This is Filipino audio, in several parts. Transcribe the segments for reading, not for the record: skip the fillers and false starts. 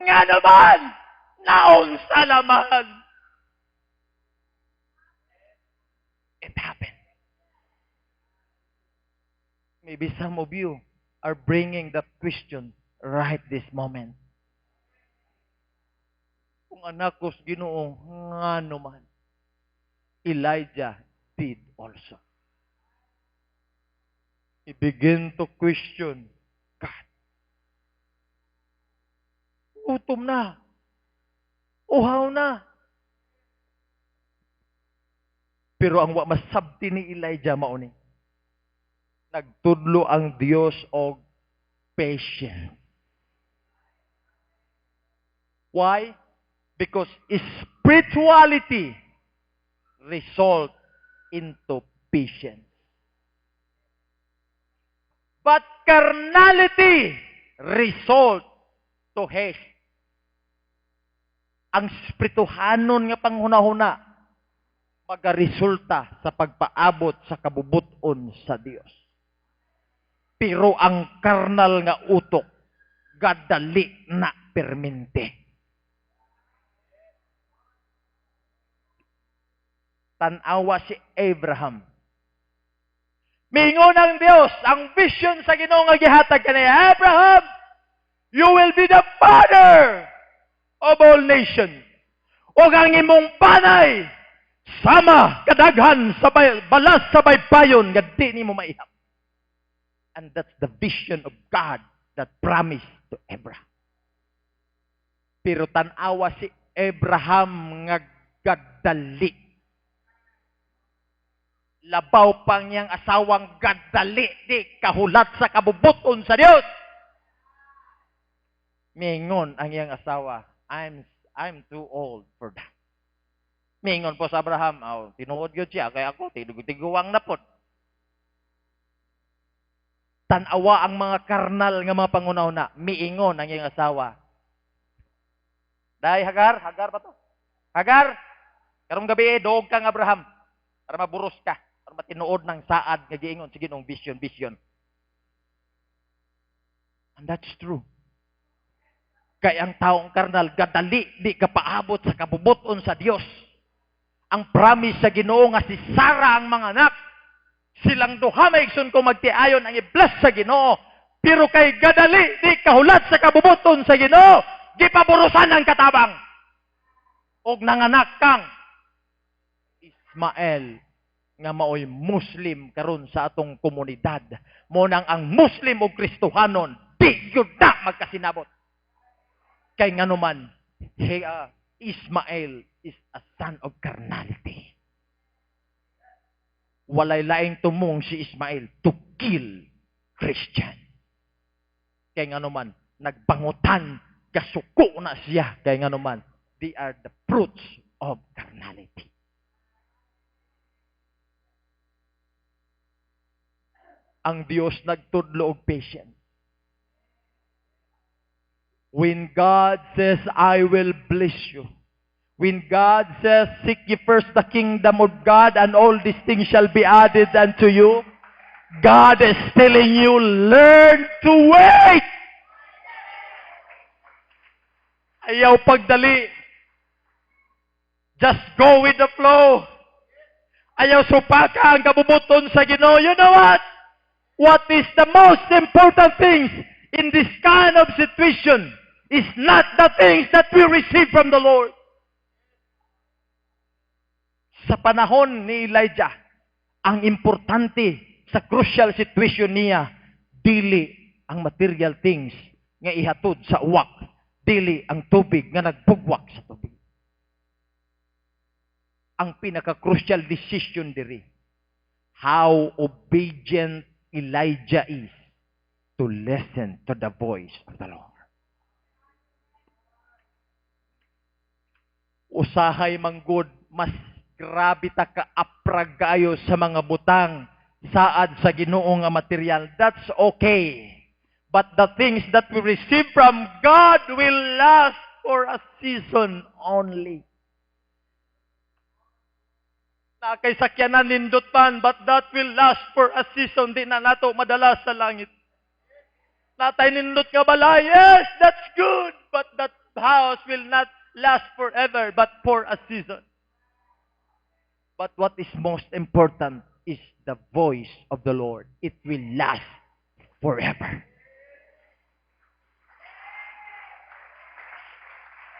Nga naman, naunsa naman. It happened. Maybe some of you are bringing that question right this moment. Kung anak ko sa Ginoo, nga naman. Elijah did also. He began to question God. Utom na. Uhaw na. Pero ang wa masabti ni Elijah mauni. Nagtudlo ang Dios og patience. Why? Because spirituality result into patience. But carnality result to haste. Ang spirituhanon nga panghunahuna magaresulta sa pagpaabot sa kabubuton sa Dios. Pero ang karnal nga utok gadali na permente. Tanawa si Abraham. Mingon ang Dios, ang vision sa Ginoo nga gihatag kaniya, Abraham, you will be the father of all nations. O ang imong panay, sama kadaghan sa balas sa baybayon nga di nimo maihap. And that's the vision of God that promised to Abraham. Pero tanawa si Abraham nga gadali. Labaw pang niyang asawang gadali di kahulat sa kabubuton sa Dios. Mingon ang iyang asawa, I'm too old for that. Mingon po sa Abraham, tinuod yun siya, kaya ako, tiguwang na po. Tanawa ang mga karnal nga mga pangunauna, miingon ang iyang asawa. Dahil Hagar ba to? Hagar, karong gabi doog kang Abraham, para maburos ka, para matinuod ng saad nga giingon, sige nung vision. And that's true. Kaya ang taong karnal, gadali, di ka paabot sa kabubuton sa Dios. Ang promise sa Ginoo nga si Sarah ang mga anak, silang duha maigsoon ko magtiayon ang i-bless sa Ginoo. Pero kay gadali, di kahulat sa kabubuton sa Ginoo, gipaburusan ang katabang. Og nanganak kang Ismael nga maoy Muslim karon sa atong komunidad. Mo nang ang Muslim o Kristohanon, di gyud na magkasinabot. Kay nganuman, Ismael is a son of carnality. Walay laing tumong si Ismael to kill Christian. Kay nganuman, nagbangutan, kasuko na siya. Kay nganuman, they are the fruits of carnality. Ang Dios nagtudlo og patience. When God says, I will bless you. When God says, seek ye first the kingdom of God and all these things shall be added unto you. God is telling you, learn to wait. Ayaw pagdali. Just go with the flow. Ayaw supaka ang kabubuton sa Ginoo. You know what? What is the most important things in this kind of situation is not the things that we receive from the Lord. Sa panahon ni Elijah, ang importante sa crucial situation niya, dili ang material things nga ihatod sa uwak, dili ang tubig nga nagbugwak sa tubig. Ang pinaka-crucial decision diri, how obedient Elijah is to listen to the voice of the Lord. Usahay manggod, mas grabe ta ka-apragayo sa mga butang saad sa Ginoo nga material. That's okay. But the things that we receive from God will last for a season only. Na kay sakyanan nindot man, but that will last for a season. Di na nato madala sa langit. Natay nindot nga balay, yes, that's good. But that house will not last forever, but for a season. But what is most important is the voice of the Lord. It will last forever.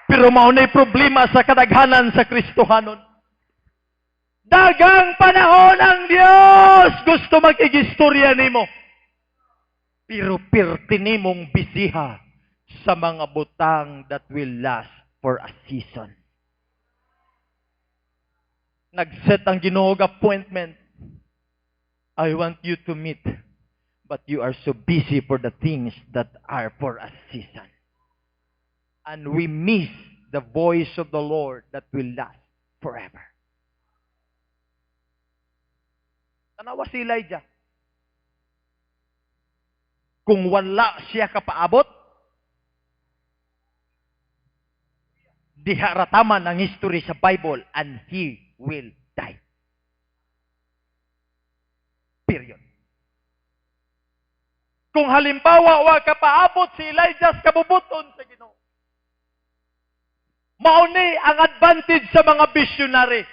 Pero maunay problema sa kadaghanan sa Kristohanon. Dagang panahon ang Dios gusto makigistorya nimo. Pero pirti nimong bisiha sa mga butang that will last for a season. Nag-set ang Ginoo og appointment. I want you to meet, but you are so busy for the things that are for a season. And we miss the voice of the Lord that will last forever. Tanawa si Elijah. Kung wala siya kapaabot, diharataman ang history sa Bible and he will die. Period. Kung halimbawa wa kapaabot si Elijah sa kabubuton sa Ginoo, mauni ang advantage sa mga visionary.